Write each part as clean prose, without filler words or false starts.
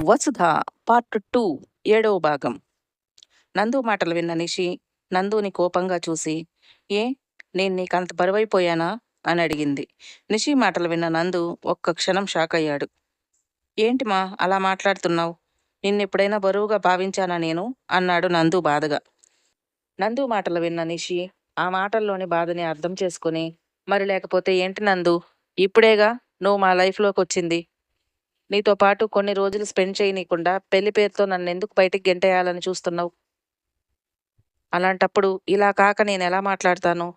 వసుధ part 2 7వ భాగం. నందు మాటలు విన్న నిషి నందుని కోపంగా చూసి, ఏ నేను నీకంత బరువైపోయానా అని అడిగింది. నిషి మాటలు విన్న నందు ఒక్క క్షణం షాక్ అయ్యాడు. ఏంటి మా అలా మాట్లాడుతున్నావు? నిన్నెప్పుడైనా బరువుగా భావించానా నేను అన్నాడు నందు బాధగా. నందు మాటలు విన్న నిషి ఆ మాటల్లోని బాధని అర్థం చేసుకుని, మరి లేకపోతే ఏంటి నందు, ఇప్పుడేగా నువ్వు మా లైఫ్లోకి వచ్చింది. నీతో పాటు కొన్ని రోజులు స్పెండ్ చేయనీయకుండా పెళ్లి పేరుతో నన్నెందుకు బయటికి గెంటేయాలని చూస్తున్నావు? అలాంటప్పుడు ఇలా కాక నేనెలా మాట్లాడతాను?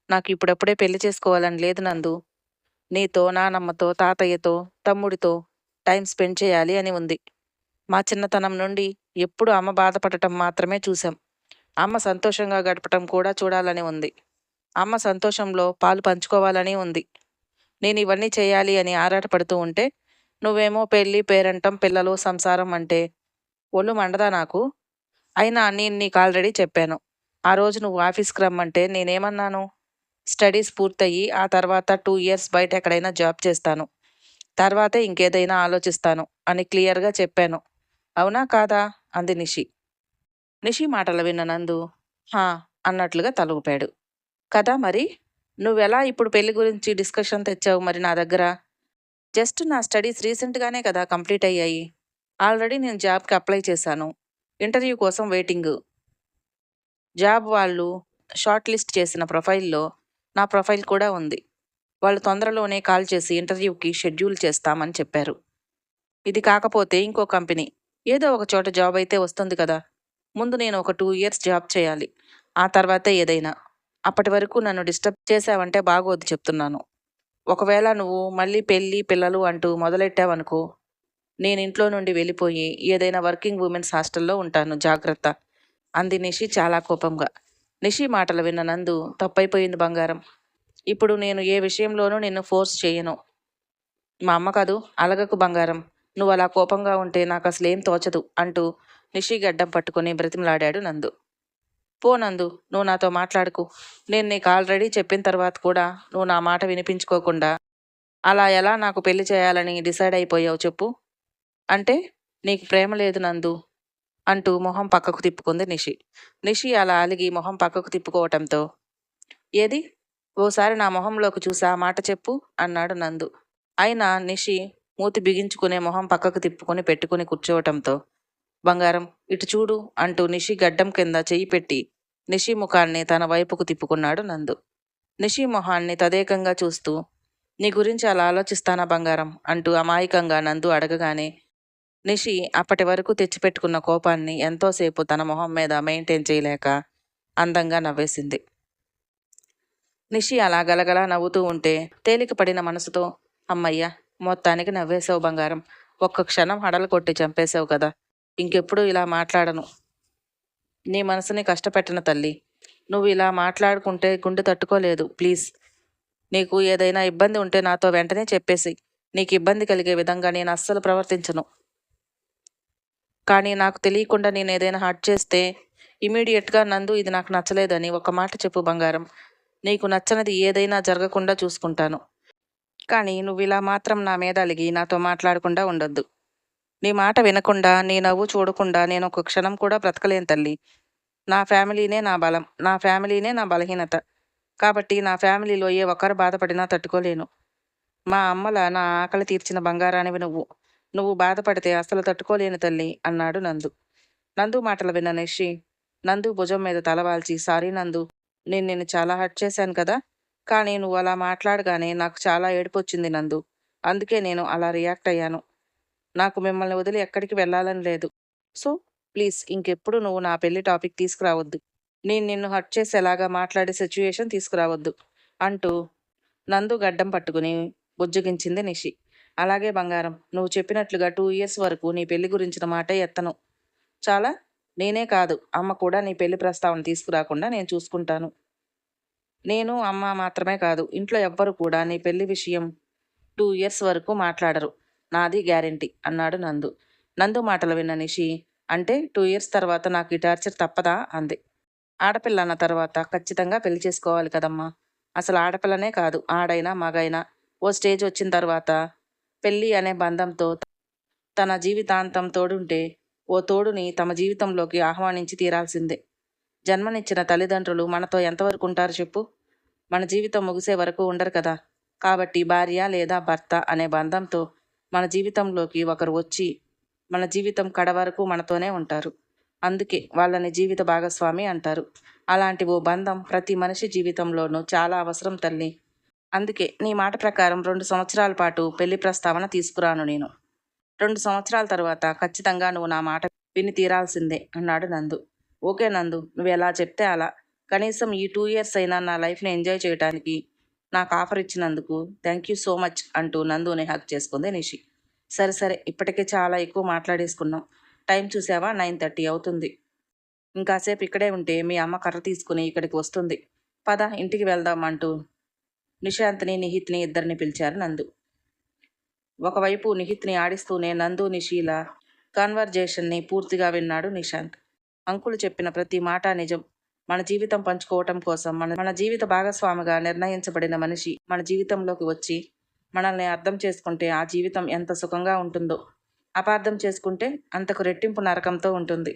నాకు ఇప్పుడప్పుడే పెళ్లి చేసుకోవాలని లేదు నందు. నీతో, నానమ్మతో, తాతయ్యతో, తమ్ముడితో టైం స్పెండ్ చేయాలి అని ఉంది. మా చిన్నతనం నుండి ఎప్పుడూ అమ్మ బాధపడటం మాత్రమే చూశాం. అమ్మ సంతోషంగా గడపటం కూడా చూడాలని ఉంది. అమ్మ సంతోషంలో పాలు పంచుకోవాలని ఉంది. నేను ఇవన్నీ చేయాలి అని ఆరాటపడుతూ ఉంటే, నువ్వేమో పెళ్ళి, పేరంటం, పిల్లలు, సంసారం అంటే ఒళ్ళు మండదా నాకు? అయినా నేను నీకు ఆల్రెడీ చెప్పాను. ఆ రోజు నువ్వు ఆఫీస్కి రమ్మంటే నేనేమన్నాను? స్టడీస్ పూర్తయ్యి ఆ తర్వాత 2 ఇయర్స్ బయట ఎక్కడైనా జాబ్ చేస్తాను. తర్వాతే ఇంకేదైనా ఆలోచిస్తాను అని క్లియర్గా చెప్పాను. అవునా కాదా అంది నిషి. నిషి మాటలు విన్న నందు హా అన్నట్లుగా తల ఊపాడు. కదా మరి, నువ్వెలా ఇప్పుడు పెళ్లి గురించి డిస్కషన్ తెచ్చావు మరి నా దగ్గర? జస్ట్ నా స్టడీస్ రీసెంట్గానే కదా కంప్లీట్ అయ్యాయి. ఆల్రెడీ నేను జాబ్కి అప్లై చేశాను. ఇంటర్వ్యూ కోసం వెయిటింగ్. జాబ్ వాళ్ళు షార్ట్ లిస్ట్ చేసిన ప్రొఫైల్లో నా ప్రొఫైల్ కూడా ఉంది. వాళ్ళు తొందరలోనే కాల్ చేసి ఇంటర్వ్యూకి షెడ్యూల్ చేస్తామని చెప్పారు. ఇది కాకపోతే ఇంకో కంపెనీ, ఏదో ఒక చోట జాబ్ అయితే వస్తుంది కదా. ముందు నేను ఒక 2 ఇయర్స్ జాబ్ చేయాలి. ఆ తర్వాతే ఏదైనా. అప్పటి వరకు నన్ను డిస్టర్బ్ చేసావంటే బాగోదు చెప్తున్నాను. ఒకవేళ నువ్వు మళ్ళీ పెళ్ళి, పిల్లలు అంటూ మొదలెట్టావనుకో, నేను ఇంట్లో నుండి వెళ్ళిపోయి ఏదైనా వర్కింగ్ ఉమెన్స్ హాస్టల్లో ఉంటాను, జాగ్రత్త అంది నిషి చాలా కోపంగా. నిషి మాటలు విన్న నందు తప్పైపోయింది బంగారం. ఇప్పుడు నేను ఏ విషయంలోనూ నిన్ను ఫోర్స్ చేయను. మా అమ్మ కాదు, అలగకు బంగారం. నువ్వు అలా కోపంగా ఉంటే నాకు అసలేం తోచదు అంటూ నిషి గడ్డం పట్టుకుని బ్రతిమలాడాడు నందు. పో నందు, నువ్వు నాతో మాట్లాడుకు. నేను నీకు ఆల్రెడీ చెప్పిన తర్వాత కూడా నువ్వు నా మాట వినిపించుకోకుండా అలా ఎలా నాకు పెళ్లి చేయాలని డిసైడ్ అయిపోయావు చెప్పు? అంటే నీకు ప్రేమ లేదు నందు అంటూ మొహం పక్కకు తిప్పుకుంది నిషి. నిషి అలా అలిగి మొహం పక్కకు తిప్పుకోవటంతో, ఏది ఓసారి నా మొహంలోకి చూసి ఆ మాట చెప్పు అన్నాడు నందు. అయినా నిషి మూతి బిగించుకునే మొహం పక్కకు తిప్పుకొని పెట్టుకుని కూర్చోవటంతో, బంగారం ఇటు చూడు అంటూ నిషి గడ్డం కింద చెయ్యి పెట్టి నిషి ముఖాన్ని తన వైపుకు తిప్పుకున్నాడు నందు. నిషి మొహాన్ని తదేకంగా చూస్తూ, నీ గురించి అలా ఆలోచిస్తానా బంగారం అంటూ అమాయకంగా నందు అడగగానే నిషి అప్పటి వరకు తెచ్చిపెట్టుకున్న కోపాన్ని ఎంతోసేపు తన మొహం మీద మెయింటైన్ చేయలేక అందంగా నవ్వేసింది. నిషి అలా గలగలా నవ్వుతూ ఉంటే తేలికపడిన మనసుతో, అమ్మయ్య మొత్తానికి నవ్వేశావు బంగారం. ఒక్క క్షణం హడలు కొట్టి చంపేశావు కదా. ఇంకెప్పుడు ఇలా మాట్లాడను. నీ మనసుని కష్టపెట్టను తల్లి. నువ్వు ఇలా మాట్లాడుకుంటే గుండె తట్టుకోలేదు. ప్లీజ్, నీకు ఏదైనా ఇబ్బంది ఉంటే నాతో వెంటనే చెప్పేసి. నీకు ఇబ్బంది కలిగే విధంగా నేను అస్సలు ప్రవర్తించను. కానీ నాకు తెలియకుండా నేను ఏదైనా హర్ట్ చేస్తే ఇమీడియట్గా నందు ఇది నాకు నచ్చలేదని ఒక మాట చెప్పు బంగారం. నీకు నచ్చనిది ఏదైనా జరగకుండా చూసుకుంటాను. కానీ నువ్వు ఇలా మాత్రం నా మీద అలిగి నాతో మాట్లాడకుండా ఉండొద్దు. నీ మాట వినకుండా, నీ నవ్వు చూడకుండా నేను ఒక క్షణం కూడా బ్రతకలేను తల్లి. నా ఫ్యామిలీనే నా బలం, నా ఫ్యామిలీనే నా బలహీనత. కాబట్టి నా ఫ్యామిలీలో ఏ ఒక్కరు బాధపడినా తట్టుకోలేను. మా అమ్మల నా ఆకలి తీర్చిన బంగారానివి నువ్వు. నువ్వు బాధపడితే అస్సలు తట్టుకోలేను తల్లి అన్నాడు నందు. నందు మాటలు విన్న నిషి నందు భుజం మీద తలవాల్చి, సారీ నందు, నేను నిన్ను చాలా హర్ట్ చేశాను కదా. కానీ నువ్వు అలా మాట్లాడగానే నాకు చాలా ఏడుపొచ్చింది నందు. అందుకే నేను అలా రియాక్ట్ అయ్యాను. నాకు మిమ్మల్ని వదిలి ఎక్కడికి వెళ్ళాలని లేదు. సో ప్లీజ్ ఇంకెప్పుడు నువ్వు నా పెళ్లి టాపిక్ తీసుకురావద్దు. నేను నిన్ను హర్ట్ చేసేలాగా మాట్లాడే సిచ్యుయేషన్ తీసుకురావద్దు అంటూ నందు గడ్డం పట్టుకుని బుజ్జగించింది నిషి. అలాగే బంగారం, నువ్వు చెప్పినట్లుగా 2 ఇయర్స్ వరకు నీ పెళ్లి గురించిన మాటే ఎత్తను. చాలా, నేనే కాదు అమ్మ కూడా నీ పెళ్లి ప్రస్తావన తీసుకురాకుండా నేను చూసుకుంటాను. నేను, అమ్మ మాత్రమే కాదు, ఇంట్లో ఎవ్వరు కూడా నీ పెళ్లి విషయం 2 ఇయర్స్ వరకు మాట్లాడరు. నాది గ్యారెంటీ అన్నాడు నందు. నందు మాటలు విన్న నిషి, అంటే 2 ఇయర్స్ తర్వాత నాకు ఈ టార్చర్ తప్పదా అంది. ఆడపిల్ల అన్న తర్వాత ఖచ్చితంగా పెళ్లి చేసుకోవాలి కదమ్మా. అసలు ఆడపిల్లనే కాదు, ఆడైనా మగైనా ఓ స్టేజ్ వచ్చిన తర్వాత పెళ్ళి అనే బంధంతో తన జీవితాంతం తోడుంటే ఓ తోడుని తమ జీవితంలోకి ఆహ్వానించి తీరాల్సిందే. జన్మనిచ్చిన తల్లిదండ్రులు మనతో ఎంతవరకు ఉంటారు చెప్పు? మన జీవితం ముగిసే వరకు ఉండరు కదా. కాబట్టి భార్య లేదా భర్త అనే బంధంతో మన జీవితంలోకి ఒకరు వచ్చి మన జీవితం కడ వరకు మనతోనే ఉంటారు. అందుకే వాళ్ళని జీవిత భాగస్వామి అంటారు. అలాంటి ఓ బంధం ప్రతి మనిషి జీవితంలోనూ చాలా అవసరం తల్లి. అందుకే నీ మాట ప్రకారం 2 సంవత్సరాల పాటు పెళ్లి ప్రస్తావన తీసుకురాను నేను. 2 సంవత్సరాల తర్వాత ఖచ్చితంగా నువ్వు నా మాట విని తీరాల్సిందే అన్నాడు నందు. ఓకే నందు, నువ్వు ఎలా చెప్తే అలా. కనీసం ఈ 2 ఇయర్స్ అయినా నా లైఫ్ని ఎంజాయ్ చేయడానికి నాకు ఆఫర్ ఇచ్చినందుకు థ్యాంక్ యూ సో మచ్ అంటూ నందుని హక్ చేసుకుంది నిషి. సరే సరే, ఇప్పటికే చాలా ఎక్కువ మాట్లాడేసుకున్నాం. టైం చూసావా? 9:30 అవుతుంది. ఇంకాసేపు ఇక్కడే ఉంటే మీ అమ్మ కర్ర తీసుకుని ఇక్కడికి వస్తుంది. పద ఇంటికి వెళ్దాం అంటూ నిశాంత్ని నిహిత్ని ఇద్దరిని పిలిచారు నందు. ఒకవైపు నిహిత్ని ఆడిస్తూనే నందు నిషీల కన్వర్జేషన్ని పూర్తిగా విన్నాడు నిశాంత్. అంకులు చెప్పిన ప్రతి మాట నిజం. మన జీవితం పంచుకోవటం కోసం మన జీవిత భాగస్వామిగా నిర్ణయించబడిన మనిషి మన జీవితంలోకి వచ్చి మనల్ని అర్థం చేసుకుంటే ఆ జీవితం ఎంత సుఖంగా ఉంటుందో, అపార్థం చేసుకుంటే అంతకు రెట్టింపు నరకంతో ఉంటుంది.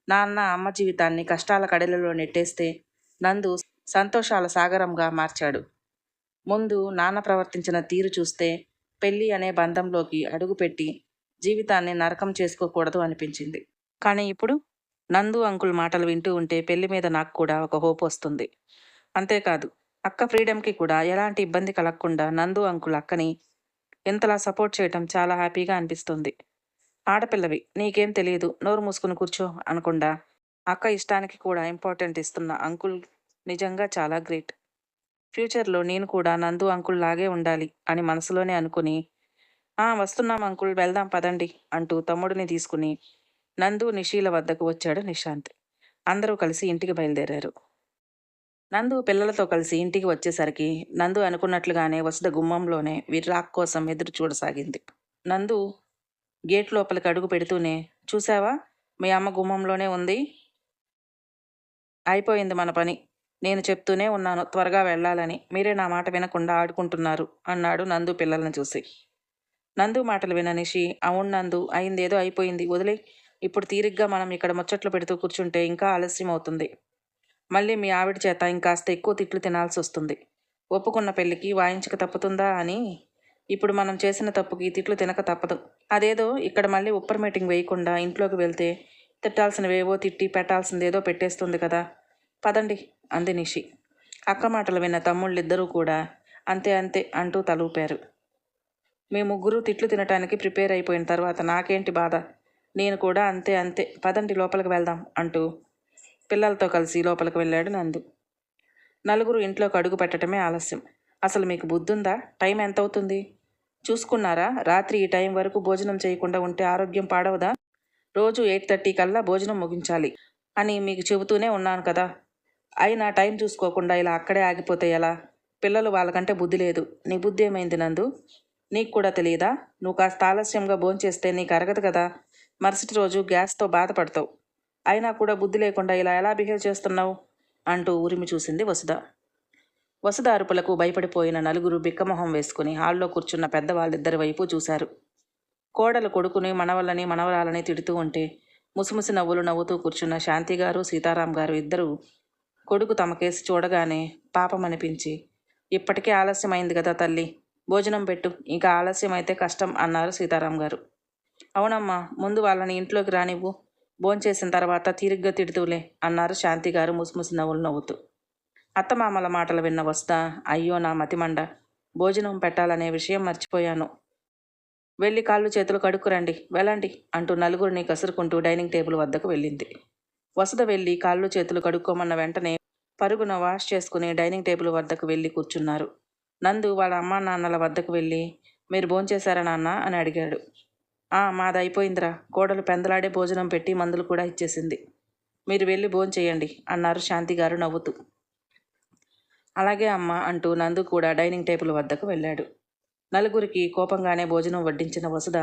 నాన్న అమ్మ జీవితాన్ని కష్టాల కడలిలో నెట్టేస్తే నందు సంతోషాల సాగరంగా మార్చాడు. ముందు నాన్న ప్రవర్తించిన తీరు చూస్తే పెళ్ళి అనే బంధంలోకి అడుగుపెట్టి జీవితాన్ని నరకం చేసుకోకూడదు అనిపించింది. కానీ ఇప్పుడు నందు అంకుల్ మాటలు వింటూ ఉంటే పెళ్లి మీద నాకు కూడా ఒక హోప్ వస్తుంది. అంతేకాదు, అక్క ఫ్రీడమ్కి కూడా ఎలాంటి ఇబ్బంది కలగకుండా నందు అంకుల్ అక్కని ఎంతలా సపోర్ట్ చేయటం చాలా హ్యాపీగా అనిపిస్తుంది. ఆడపిల్లవి, నీకేం తెలియదు, నోరు మూసుకుని కూర్చో అనకుండా అక్క ఇష్టానికి కూడా ఇంపార్టెంట్ ఇస్తున్న అంకుల్ నిజంగా చాలా గ్రేట్. ఫ్యూచర్లో నేను కూడా నందు అంకుల్ లాగే ఉండాలి అని మనసులోనే అనుకుని, వస్తున్నాం అంకుల్, వెళ్దాం పదండి అంటూ తమ్ముడిని తీసుకుని నందు నిషీల వద్దకు వచ్చాడు నిశాంత్. అందరూ కలిసి ఇంటికి బయలుదేరారు. నందు పిల్లలతో కలిసి ఇంటికి వచ్చేసరికి నందు అనుకున్నట్లుగానే వసుధ గుమ్మంలోనే వీరి రాక్ కోసం ఎదురు చూడసాగింది. నందు గేట్ లోపలికి అడుగు పెడుతూనే, చూసావా, మీ అమ్మ గుమ్మంలోనే ఉంది. అయిపోయింది మన పని. నేను చెప్తూనే ఉన్నాను త్వరగా వెళ్ళాలని, మీరే నా మాట వినకుండా ఆడుకుంటున్నారు అన్నాడు నందు పిల్లల్ని చూసి. నందు మాటలు విన నిషి, అవును నందు, అయిందేదో అయిపోయింది, వదిలే. ఇప్పుడు తీరిగ్గా మనం ఇక్కడ ముచ్చట్లు పెడుతూ కూర్చుంటే ఇంకా ఆలస్యం అవుతుంది. మళ్ళీ మీ ఆవిడ చేత ఇంకాస్త ఎక్కువ తిట్లు తినాల్సి వస్తుంది. ఒప్పుకున్న పెళ్ళికి వాయించక తప్పుతుందా అని ఇప్పుడు మనం చేసిన తప్పుకి తిట్లు తినక తప్పదు. అదేదో ఇక్కడ మళ్ళీ ఉప్పర్ మీటింగ్ వేయకుండా ఇంట్లోకి వెళ్తే తిట్టాల్సినవేవో తిట్టి పెట్టాల్సిందేదో పెట్టేస్తుంది కదా. పదండి అంది నిషి. అక్క మాటలు విన్న తమ్ముళ్ళిద్దరూ కూడా అంతే అంతే అంటూ తలూపారు. మీ ముగ్గురు తిట్లు తినటానికి ప్రిపేర్ అయిపోయిన తర్వాత నాకేంటి బాధ, నేను కూడా అంతే అంతే, పదండి లోపలికి వెళ్దాం అంటూ పిల్లలతో కలిసి లోపలికి వెళ్ళాడు నందు. నలుగురు ఇంట్లోకి అడుగు పెట్టడమే ఆలస్యం. అసలు మీకు బుద్ధుందా? టైం ఎంత అవుతుంది చూసుకున్నారా? రాత్రి ఈ టైం వరకు భోజనం చేయకుండా ఉంటే ఆరోగ్యం పాడవదా? రోజు 8:30 కల్లా భోజనం ముగించాలి అని మీకు చెబుతూనే ఉన్నాను కదా. అయినా టైం చూసుకోకుండా ఇలా అక్కడే ఆగిపోతే ఎలా? పిల్లలు వాళ్ళకంటే బుద్ధి లేదు. నీ బుద్ధి ఏమైంది నందు? నీకు కూడా తెలియదా? నువ్వు కాస్త ఆలస్యంగా భోంచేస్తే నీకు అరగదు కదా. మరుసటి రోజు గ్యాస్తో బాధపడతావు. అయినా కూడా బుద్ధి లేకుండా ఇలా ఎలా బిహేవ్ చేస్తున్నావు అంటూ ఉరిమి చూసింది వసుధ. వసుధ అరుపులకు భయపడిపోయిన నలుగురు బిక్కమొహం వేసుకుని హాల్లో కూర్చున్న పెద్దవాళ్ళిద్దరి వైపు చూశారు. కోడలు కొడుకుని మనవళ్ళని మనవరాలని తిడుతూ ఉంటే ముసిముసి నవ్వులు నవ్వుతూ కూర్చున్న శాంతిగారు సీతారాం గారు ఇద్దరు కొడుకు తమ కేసి చూడగానే పాపం అనిపించి, ఇప్పటికే ఆలస్యమైంది కదా తల్లి, భోజనం పెట్టు, ఇంకా ఆలస్యం అయితే కష్టం అన్నారు సీతారాం గారు. అవునమ్మా, ముందు వాళ్ళని ఇంట్లోకి రానివ్వు, భోంచేసిన తర్వాత తీరిగ్గా తిడుతూలే అన్నారు శాంతిగారు ముసిముసి నవ్వులు నవ్వుతూ. అత్తమామల మాటలు విన్న వస్తా, అయ్యో నా మతిమండ, భోజనం పెట్టాలనే విషయం మర్చిపోయాను. వెళ్ళి కాళ్ళు చేతులు కడుక్కురండి, వెళ్ళండి అంటూ నలుగురిని కసురుకుంటూ డైనింగ్ టేబుల్ వద్దకు వెళ్ళింది. వసుధ వెళ్ళి కాళ్ళు చేతులు కడుక్కోమన్న వెంటనే పరుగున వాష్ చేసుకుని డైనింగ్ టేబుల్ వద్దకు వెళ్ళి కూర్చున్నారు. నందు వాళ్ళ అమ్మా నాన్నల వద్దకు వెళ్ళి, మీరు భోంచేశారా నాన్న అని అడిగాడు. మాది అయిపోయిందిరా, కోడలు పెందలాడే భోజనం పెట్టి మందులు కూడా ఇచ్చేసింది, మీరు వెళ్ళి భోంచేయండి అన్నారు శాంతిగారు నవ్వుతూ. అలాగే అమ్మ అంటూ నందు కూడా డైనింగ్ టేబుల్ వద్దకు వెళ్ళాడు. నలుగురికి కోపంగానే భోజనం వడ్డించిన వసుధ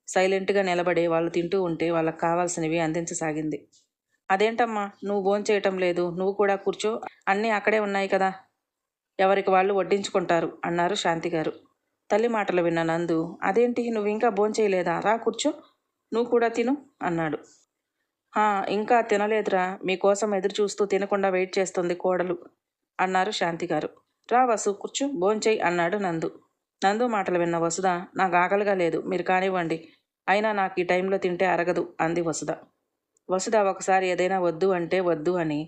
సైలెంట్గా నిలబడి వాళ్ళు తింటూ ఉంటే వాళ్ళకు కావాల్సినవి అందించసాగింది. అదేంటమ్మా, నువ్వు భోంచేయటం లేదు, నువ్వు కూడా కూర్చో, అన్నీ అక్కడే ఉన్నాయి కదా, ఎవరికి వాళ్ళు వడ్డించుకుంటారు అన్నారు శాంతిగారు. తల్లి మాటలు విన్న నందు, అదేంటి నువ్వు ఇంకా భోంచేయలేదా, రా కూర్చో, నువ్వు కూడా తిను అన్నాడు. ఇంకా తినలేదురా, మీకోసం ఎదురు చూస్తూ తినకుండా వెయిట్ చేస్తుంది కోడలు అన్నారు శాంతిగారు. రా వసు, కూర్చో, భోంచేయి అన్నాడు నందు. నందు మాటలు విన్న వసుధ, నాకు ఆకలిగా లేదు, మీరు కానివ్వండి, అయినా నాకు ఈ టైంలో తింటే అరగదు అంది వసుధ. వసుధ ఒకసారి ఏదైనా వద్దు అంటే వద్దు అని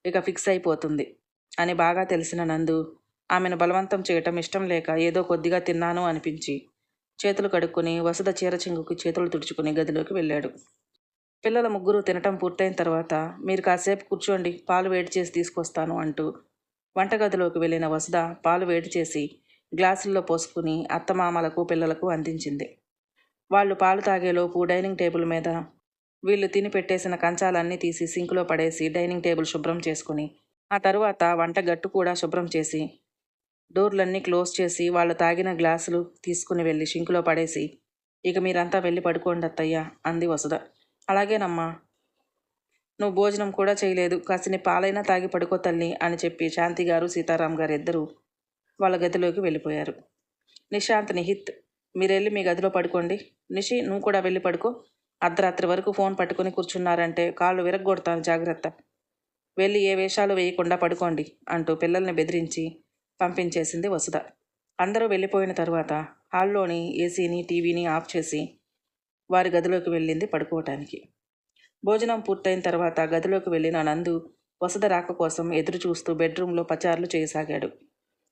ఇక ఫిక్స్ అయిపోతుంది అని బాగా తెలిసిన నందు ఆమెను బలవంతం చేయటం ఇష్టం లేక ఏదో కొద్దిగా తిన్నాను అనిపించి చేతులు కడుక్కొని వసుధ చీర చెంగుకి చేతులు తుడుచుకుని గదిలోకి వెళ్ళాడు. పిల్లల ముగ్గురు తినటం పూర్తయిన తర్వాత, మీరు కాసేపు కూర్చోండి, పాలు వేడి చేసి తీసుకొస్తాను అంటూ వంటగదిలోకి వెళ్ళిన వసుధ పాలు వేడి చేసి గ్లాసుల్లో పోసుకుని అత్తమామలకు పిల్లలకు అందించింది. వాళ్ళు పాలు తాగేలోపు డైనింగ్ టేబుల్ మీద వీళ్ళు తిని పెట్టేసిన కంచాలన్నీ తీసి సింకులో పడేసి డైనింగ్ టేబుల్ శుభ్రం చేసుకుని ఆ తరువాత వంట గట్టు కూడా శుభ్రం చేసి డోర్లన్నీ క్లోజ్ చేసి వాళ్ళు తాగిన గ్లాసులు తీసుకుని వెళ్ళి సింకులో పడేసి, ఇక మీరంతా వెళ్ళి పడుకోండి అత్తయ్య అంది వసుధ. అలాగేనమ్మా, నువ్వు భోజనం కూడా చేయలేదు, కాసిని పాలైనా తాగి పడుకో తల్లి అని చెప్పి శాంతి గారు సీతారాం గారు ఇద్దరూ వాళ్ళ గదిలోకి వెళ్ళిపోయారు. నిశాంత్, నిహిత్, మీరెళ్ళి మీ గదిలో పడుకోండి. నిషి, నువ్వు కూడా వెళ్ళి పడుకో, అర్ధరాత్రి వరకు ఫోన్ పట్టుకుని కూర్చున్నారంటే కాళ్ళు విరగ్గొడతాను, జాగ్రత్త, వెళ్ళి ఏ వేషాలు వేయకుండా పడుకోండి అంటూ పిల్లల్ని బెదిరించి పంపించేసింది వసుధ. అందరూ వెళ్ళిపోయిన తర్వాత హాల్లోని ఏసీని టీవీని ఆఫ్ చేసి వారి గదిలోకి వెళ్ళింది పడుకోవటానికి. భోజనం పూర్తయిన తర్వాత గదిలోకి వెళ్ళిన నందు వసుధ రాక కోసం ఎదురు చూస్తూ బెడ్రూమ్లో పచార్లు చేయసాగాడు.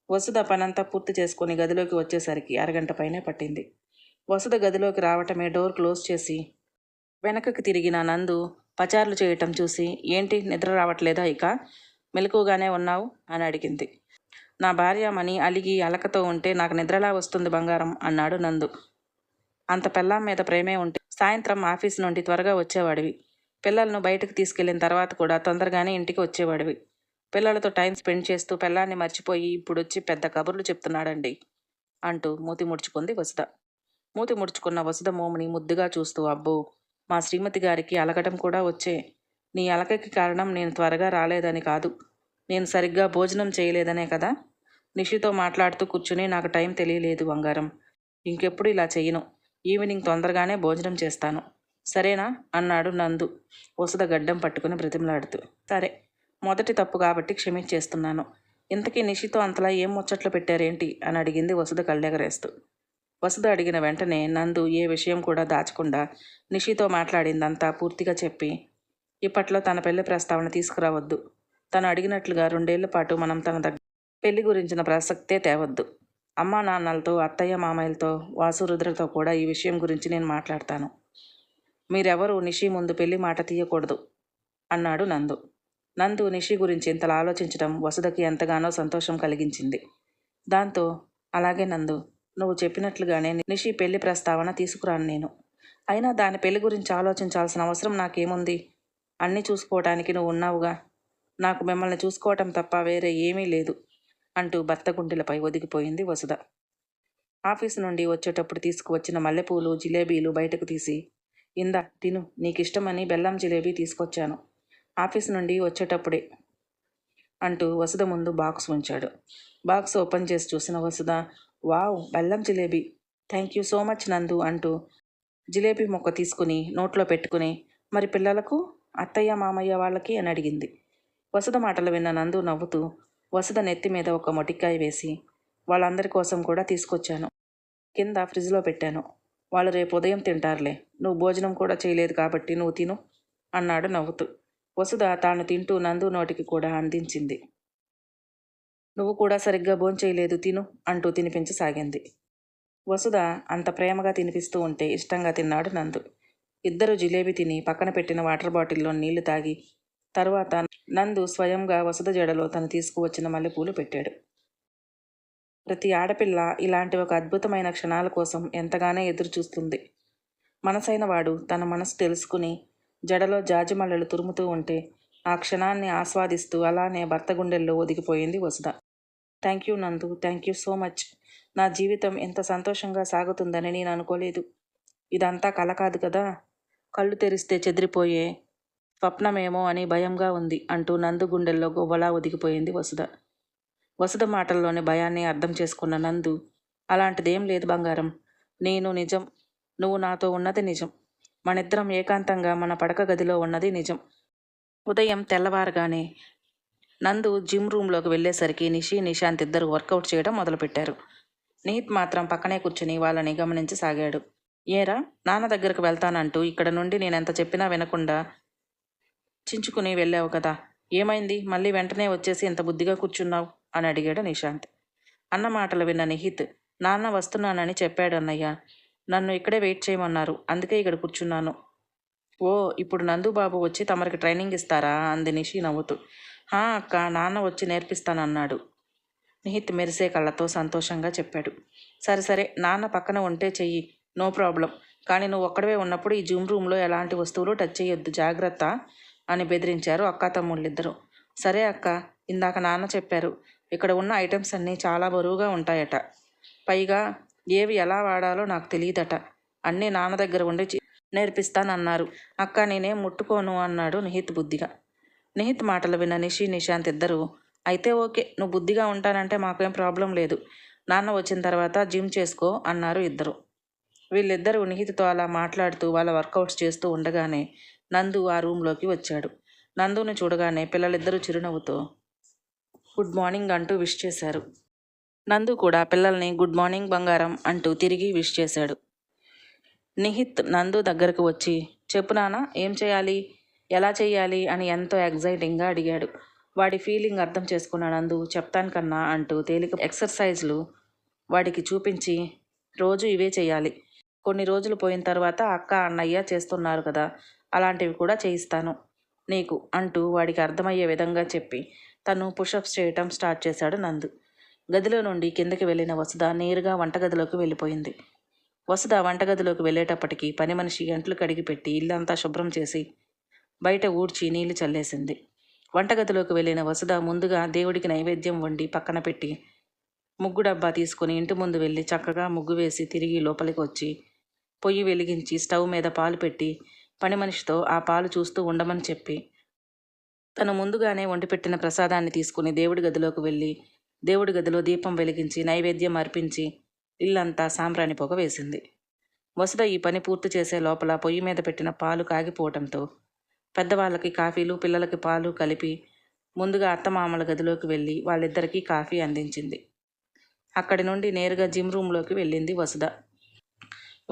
వసుధ పనంతా పూర్తి చేసుకుని గదిలోకి వచ్చేసరికి అరగంట పైనే పట్టింది. వసుధ గదిలోకి రావటమే డోర్ క్లోజ్ చేసి వెనకకి తిరిగిన నందు పచార్లు చేయటం చూసి, ఏంటి నిద్ర రావట్లేదా, ఇక మెలకుగానే ఉన్నావు అని అడిగింది. నా భార్య మణి అలిగి అలకతో ఉంటే నాకు నిద్రలా వస్తుంది బంగారం అన్నాడు నందు. అంత పెళ్ళాం మీద ప్రేమే ఉంటే సాయంత్రం ఆఫీస్ నుండి త్వరగా వచ్చేవాడివి, పిల్లలను బయటకు తీసుకెళ్లిన తర్వాత కూడా తొందరగానే ఇంటికి వచ్చేవాడివి, పిల్లలతో టైం స్పెండ్ చేస్తూ పిల్లాన్ని మర్చిపోయి ఇప్పుడొచ్చి పెద్ద కబుర్లు చెప్తున్నాడండి అంటూ మూతి ముడుచుకుంది వసుధ. మూతి ముడుచుకున్న వసుధ మోముని ముద్దుగా చూస్తూ, అబ్బో, మా శ్రీమతి గారికి అలకటం కూడా వచ్చే. నీ అలకకి కారణం నేను త్వరగా రాలేదని కాదు, నేను సరిగ్గా భోజనం చేయలేదనే కదా. నిషితో మాట్లాడుతూ కూర్చుని నాకు టైం తెలియలేదు బంగారం, ఇంకెప్పుడు ఇలా చెయ్యను, ఈవినింగ్ తొందరగానే భోజనం చేస్తాను, సరేనా అన్నాడు నందు వసుధ గడ్డం పట్టుకుని బ్రతిమలాడుతూ. సరే, మొదటి తప్పు కాబట్టి క్షమించేస్తున్నాను. ఇంతకీ నిషితో అంతలా ఏం ముచ్చట్లు పెట్టారేంటి అని అడిగింది వసుధ కళ్ళెగరేస్తూ. వసుధ అడిగిన వెంటనే నందు ఏ విషయం కూడా దాచకుండా నిషితో మాట్లాడిందంతా పూర్తిగా చెప్పి, ఇప్పట్లో తన పెళ్లి ప్రస్తావన తీసుకురావద్దు, తను అడిగినట్లుగా 2 ఏళ్ల పాటు మనం తన దగ్గర పెళ్లి గురించిన ప్రసక్తే తేవద్దు, అమ్మా నాన్నలతో, అత్తయ్య మామయ్యలతో, వాసు రుద్రతో కూడా ఈ విషయం గురించి నేను మాట్లాడతాను, మీరెవరూ నిషి ముందు పెళ్లి మాట తీయకూడదు అన్నాడు నందు. నందు నిషి గురించి ఇంతలా ఆలోచించడం వసుధకి ఎంతగానో సంతోషం కలిగించింది. దాంతో, అలాగే నందు, నువ్వు చెప్పినట్లుగానే నిషి పెళ్లి ప్రస్తావన తీసుకురాను నేను, అయినా దాని పెళ్లి గురించి ఆలోచించాల్సిన అవసరం నాకేముంది, అన్నీ చూసుకోవటానికి నువ్వు ఉన్నావుగా, నాకు మిమ్మల్ని చూసుకోవటం తప్ప వేరే ఏమీ లేదు అంటూ భర్త గుండెలపై ఒదిగిపోయింది వసుధ. ఆఫీసు నుండి వచ్చేటప్పుడు తీసుకువచ్చిన మల్లెపూలు, జిలేబీలు బయటకు తీసి, ఇందా తిను, నీకిష్టమని బెల్లం జిలేబీ తీసుకొచ్చాను, ఆఫీసు నుండి వచ్చేటప్పుడే అంటూ వసుధ ముందు బాక్స్ ఉంచాడు. బాక్స్ ఓపెన్ చేసి చూసిన వసుధ, వావ్, బెల్లం jalebi, thank you so much నందు అంటూ జిలేబీ మొక్క తీసుకుని నోట్లో పెట్టుకుని, మరి పిల్లలకు, అత్తయ్య మామయ్య వాళ్ళకి అని అడిగింది. వసుధ మాటలు విన్న నందు నవ్వుతూ వసుధ నెత్తి మీద ఒక మొటిక్కాయ వేసి, వాళ్ళందరి కోసం కూడా తీసుకొచ్చాను, కింద ఫ్రిడ్జ్లో పెట్టాను, వాళ్ళు రేపు ఉదయం తింటారులే, నువ్వు భోజనం కూడా చేయలేదు కాబట్టి నువ్వు తిను అన్నాడు నవ్వుతూ. వసుధ తాను తింటూ నందు నోటికి కూడా అందించింది. నువ్వు కూడా సరిగ్గా భోంచేయలేదు, తిను అంటూ తినిపించసాగింది. వసుధ అంత ప్రేమగా తినిపిస్తూ ఉంటే ఇష్టంగా తిన్నాడు నందు. ఇద్దరు జిలేబీ తిని పక్కన పెట్టిన వాటర్ బాటిల్లో నీళ్లు తాగి తరువాత నందు స్వయంగా వసుధ జడలో తను తీసుకువచ్చిన మల్లెపూలు పెట్టాడు. ప్రతి ఆడపిల్ల ఇలాంటి ఒక అద్భుతమైన క్షణాల కోసం ఎంతగానో ఎదురు చూస్తుంది. మనసైన వాడు తన మనసు తెలుసుకుని జడలో జాజిమల్లెలు తురుముతూ ఉంటే ఆ క్షణాన్ని ఆస్వాదిస్తూ అలానే భర్త గుండెల్లో ఒదిగిపోయింది వసుధ. థ్యాంక్ యూ నందు, థ్యాంక్ యూ సో మచ్, నా జీవితం ఎంత సంతోషంగా సాగుతుందని నేను అనుకోలేదు, ఇదంతా కల కాదు కదా, కళ్ళు తెరిస్తే చెదిరిపోయే స్వప్నమేమో అని భయంగా ఉంది అంటూ నందు గుండెల్లో గువ్వలా ఒదిగిపోయింది వసుధ. వసుధ మాటల్లోని భయాన్ని అర్థం చేసుకున్న నందు అలాంటిదేం లేదు బంగారం. నేను నిజం. నువ్వు నాతో ఉన్నది నిజం. మనిద్దరం ఏకాంతంగా మన పడక గదిలో ఉన్నది నిజం. ఉదయం తెల్లవారగానే నందు జిమ్ రూమ్లోకి వెళ్ళేసరికి నిషి, నిశాంత్ ఇద్దరు వర్కౌట్ చేయడం మొదలుపెట్టారు. నిహిత్ మాత్రం పక్కనే కూర్చుని వాళ్ళని గమనించసాగాడు. ఏరా, నాన్న దగ్గరకు వెళ్తానంటూ ఇక్కడ నుండి నేనెంత చెప్పినా వినకుండా చించుకుని వెళ్ళావు కదా, ఏమైంది? మళ్ళీ వెంటనే వచ్చేసి ఇంత బుద్ధిగా కూర్చున్నావు అని అడిగాడు నిశాంత్. అన్న మాటలు విన్న నిహిత్, నాన్న వస్తున్నానని చెప్పాడు అన్నయ్య. నన్ను ఇక్కడే వెయిట్ చేయమన్నారు, అందుకే ఇక్కడ కూర్చున్నాను. ఓ, ఇప్పుడు నందుబాబు వచ్చి తమరికి ట్రైనింగ్ ఇస్తారా అంది నిషి నవ్వుతూ. హా అక్క, నాన్న వచ్చి నేర్పిస్తానన్నాడు నిహిత్ మెరిసే కళ్ళతో సంతోషంగా చెప్పాడు. సరే సరే, నాన్న పక్కన ఉంటే చెయ్యి, నో ప్రాబ్లం. కానీ నువ్వు ఒక్కడవే ఉన్నప్పుడు ఈ జిమ్ రూమ్లో ఎలాంటి వస్తువులు టచ్ చేయొద్దు, జాగ్రత్త అని బెదిరించారు అక్కా తమ్ముళ్ళిద్దరూ. సరే అక్క, ఇందాక నాన్న చెప్పారు, ఇక్కడ ఉన్న ఐటమ్స్ అన్నీ చాలా బరువుగా ఉంటాయట. పైగా ఏవి ఎలా వాడాలో నాకు తెలియదట. అన్నీ నాన్న దగ్గర ఉండి నేర్పిస్తానన్నారు. అక్క, నేనేం ముట్టుకోను అన్నాడు నిహిత్ బుద్ధిగా. నిహిత్ మాటలు విన్న నిషి, నిశాంత్ ఇద్దరు, అయితే ఓకే, నువ్వు బుద్ధిగా ఉంటానంటే మాకేం ప్రాబ్లం లేదు. నాన్న వచ్చిన తర్వాత జిమ్ చేసుకో అన్నారు ఇద్దరు. వీళ్ళిద్దరూ నిహిత్తో అలా మాట్లాడుతూ వాళ్ళ వర్కౌట్స్ చేస్తూ ఉండగానే నందు ఆ రూమ్లోకి వచ్చాడు. నందుని చూడగానే పిల్లలిద్దరూ చిరునవ్వుతో గుడ్ మార్నింగ్ అంటూ విష్ చేశారు. నందు కూడా పిల్లల్ని గుడ్ మార్నింగ్ బంగారం అంటూ తిరిగి విష్ చేశాడు. నిహిత్ నందు దగ్గరకు వచ్చి, చెప్పు నాన్న, ఏం చేయాలి, ఎలా చేయాలి అని ఎంతో ఎగ్జైటింగ్గా అడిగాడు. వాడి ఫీలింగ్ అర్థం చేసుకున్న నందు, చెప్తాను కన్నా అంటూ తేలిక ఎక్సర్సైజ్లు వాడికి చూపించి, రోజు ఇవే చేయాలి, కొన్ని రోజులు పోయిన తర్వాత అక్క అన్నయ్య చేస్తున్నారు కదా, అలాంటివి కూడా చేయిస్తాను నీకు అంటూ వాడికి అర్థమయ్యే విధంగా చెప్పి తను పుషప్స్ చేయటం స్టార్ట్ చేశాడు నందు. గదిలో నుండి కిందకి వెళ్ళిన వసుధ నేరుగా వంటగదిలోకి వెళ్ళిపోయింది. వసుధ వంటగదిలోకి వెళ్ళేటప్పటికి పని మనిషి అంట్లు కడిగిపెట్టి ఇల్లంతా శుభ్రం చేసి బయట ఊడ్చి నీళ్లు చల్లేసింది. వంటగదిలోకి వెళ్ళిన వసుధ ముందుగా దేవుడికి నైవేద్యం వండి పక్కన పెట్టి ముగ్గు డబ్బా తీసుకుని ఇంటి ముందు వెళ్ళి చక్కగా ముగ్గు వేసి తిరిగి లోపలికి వచ్చి పొయ్యి వెలిగించి స్టవ్ మీద పాలు పెట్టి పని మనిషితో ఆ పాలు చూస్తూ ఉండమని చెప్పి తను ముందుగానే వండిపెట్టిన ప్రసాదాన్ని తీసుకుని దేవుడి గదిలోకి వెళ్ళి దేవుడి గదిలో దీపం వెలిగించి నైవేద్యం అర్పించి ఇల్లంతా సాంబ్రాణి పొగ వేసింది. వసుధ ఈ పని పూర్తి చేసే లోపల పొయ్యి మీద పెట్టిన పాలు కాగిపోవటంతో పెద్దవాళ్ళకి కాఫీలు, పిల్లలకి పాలు కలిపి ముందుగా అత్తమామల గదిలోకి వెళ్ళి వాళ్ళిద్దరికీ కాఫీ అందించింది. అక్కడి నుండి నేరుగా జిమ్ రూమ్లోకి వెళ్ళింది వసుధ.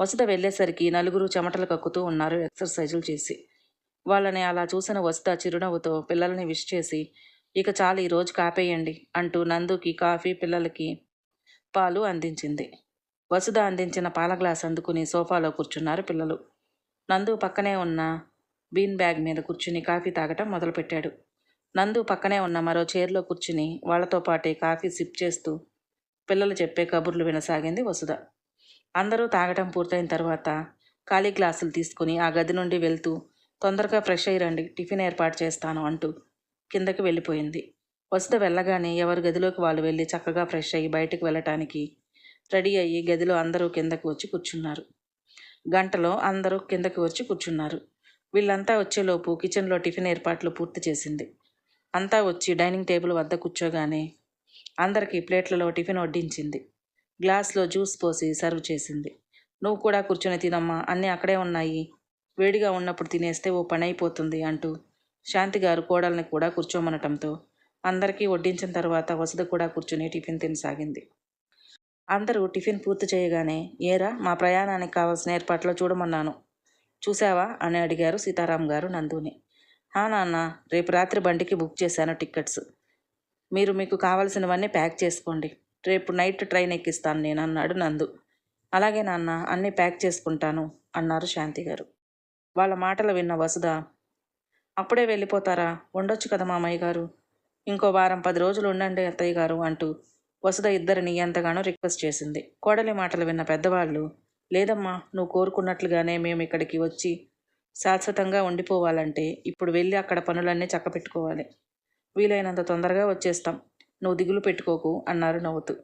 వసుధ వెళ్ళేసరికి నలుగురు చెమటలు కక్కుతూ ఉన్నారు ఎక్సర్సైజులు చేసి. వాళ్ళని అలా చూసిన వసుధ చిరునవ్వుతో పిల్లల్ని విష్ చేసి, ఇక చాలు, ఈరోజు కాపేయండి అంటూ నందుకి కాఫీ, పిల్లలకి పాలు అందించింది. వసుధ అందించిన పాల గ్లాస్ అందుకుని సోఫాలో కూర్చున్నారు పిల్లలు. నందు పక్కనే ఉన్న బీన్ బ్యాగ్ మీద కూర్చుని కాఫీ తాగటం మొదలుపెట్టాడు. నందు పక్కనే ఉన్న మరో చైర్లో కూర్చుని వాళ్లతో పాటే కాఫీ సిప్ చేస్తూ పిల్లలు చెప్పే కబుర్లు వినసాగింది వసుధ. అందరూ తాగటం పూర్తయిన తర్వాత ఖాళీ గ్లాసులు తీసుకుని ఆ గది నుండి వెళ్తూ, తొందరగా ఫ్రెష్ అయ్యి రండి, టిఫిన్ ఏర్పాటు చేస్తాను అంటూ కిందకి వెళ్ళిపోయింది. వసుధ వెళ్ళగానే ఎవరి గదిలోకి వాళ్ళు వెళ్ళి చక్కగా ఫ్రెష్ అయ్యి బయటకు వెళ్ళటానికి రెడీ అయ్యి గదిలో అందరూ కిందకి వచ్చి కూర్చున్నారు. గంటలో అందరూ కిందకి వచ్చి కూర్చున్నారు. వీళ్ళంతా వచ్చేలోపు కిచెన్లో టిఫిన్ ఏర్పాట్లు పూర్తి చేసింది. అంతా వచ్చి డైనింగ్ టేబుల్ వద్ద కూర్చోగానే అందరికీ ప్లేట్లలో టిఫిన్ వడ్డించింది. గ్లాస్లో జ్యూస్ పోసి సర్వ్ చేసింది. నువ్వు కూడా కూర్చొని తినమ్మా, అన్నీ అక్కడే ఉన్నాయి, వేడిగా ఉన్నప్పుడు తినేస్తే ఓ పని అయిపోతుంది అంటూ శాంతిగారు కోడల్ని కూడా కూర్చోమనటంతో అందరికీ వడ్డించిన తర్వాత వసుధ కూడా కూర్చుని టిఫిన్ తినసాగింది. అందరూ టిఫిన్ పూర్తి చేయగానే, ఏరా, మా ప్రయాణానికి కావాల్సిన ఏర్పాట్లు చూడమన్నాను, చూసావా అని అడిగారు సీతారాం గారు నందుని. నాన్న, రేపు రాత్రి బండికి బుక్ చేశాను టికెట్స్, మీకు కావాల్సినవన్నీ ప్యాక్ చేసుకోండి, రేపు నైట్ ట్రైన్ ఎక్కిస్తాను నేను అన్నాడు నందు. అలాగే నాన్న, అన్నీ ప్యాక్ చేసుకుంటాను అన్నారు శాంతి గారు. వాళ్ళ మాటలు విన్న వసుధ, అప్పుడే వెళ్ళిపోతారా, ఉండొచ్చు కదా మామయ్య గారు, ఇంకో వారం 10 రోజులు ఉండండి అత్తయ్య గారు అంటూ వసుధ ఇద్దరిని ఎంతగానో రిక్వెస్ట్ చేసింది. కోడలి మాటలు విన్న పెద్దవాళ్ళు, లేదమ్మా, నువ్వు కోరుకున్నట్లుగానే మేము ఇక్కడికి వచ్చి శాశ్వతంగా ఉండిపోవాలంటే ఇప్పుడు వెళ్ళి అక్కడ పనులన్నీ చక్కపెట్టుకోవాలి, వీలైనంత తొందరగా వచ్చేస్తాం, నువ్వు దిగులు పెట్టుకోకు అన్నారు నవ్వుతూ.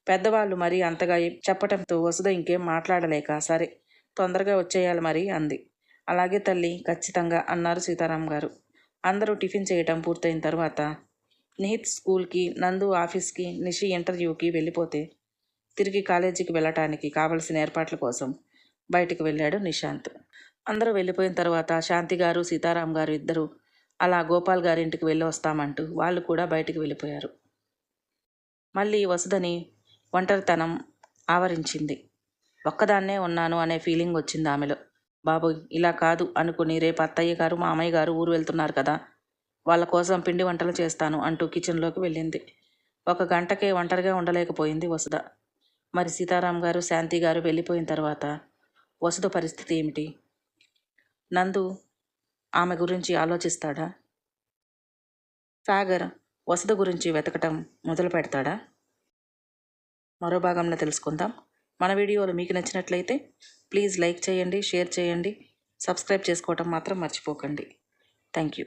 పెద్దవాళ్ళు మరీ అంతగా చెప్పటంతో వసుధ ఇంకేం మాట్లాడలేక, సరే తొందరగా వచ్చేయాలి మరి అంది. అలాగే తల్లి, ఖచ్చితంగా అన్నారు సీతారాం గారు. అందరూ టిఫిన్ చేయటం పూర్తయిన తర్వాత నిహిత్ స్కూల్కి, నందు ఆఫీస్కి, నిషి ఇంటర్వ్యూకి వెళ్ళిపోతే తిరిగి కాలేజీకి వెళ్ళటానికి కావలసిన ఏర్పాట్ల కోసం బయటికి వెళ్ళాడు నిశాంత్. అందరూ వెళ్ళిపోయిన తర్వాత శాంతి గారు, సీతారాం గారు ఇద్దరు అలా గోపాల్ గారి ఇంటికి వెళ్ళి వస్తామంటూ వాళ్ళు కూడా బయటికి వెళ్ళిపోయారు. మళ్ళీ వసుధని ఒంటరితనం ఆవరించింది. ఒక్కదాన్నే ఉన్నాను అనే ఫీలింగ్ వచ్చింది ఆమెలో. బాబోయ్, ఇలా కాదు అనుకుని రేపు అత్తయ్య గారు, మామయ్య గారు ఊరు వెళ్తున్నారు కదా, వాళ్ళ కోసం పిండి వంటలు చేస్తాను అంటూ కిచెన్లోకి వెళ్ళింది. 1 గంటకే ఒంటరిగా ఉండలేకపోయింది వసుధ. మరి సీతారాం గారు, శాంతి గారు వెళ్ళిపోయిన తర్వాత వసుధ పరిస్థితి ఏమిటి? నందు ఆమె గురించి ఆలోచిస్తాడా? సాగర్ వసుధ గురించి వెతకటం మొదలు పెడతాడా? మరో భాగంలో తెలుసుకుందాం. మన వీడియోలు మీకు నచ్చినట్లయితే ప్లీజ్ లైక్ చేయండి, షేర్ చేయండి, సబ్స్క్రైబ్ చేసుకోవటం మాత్రం మర్చిపోకండి. Thank you.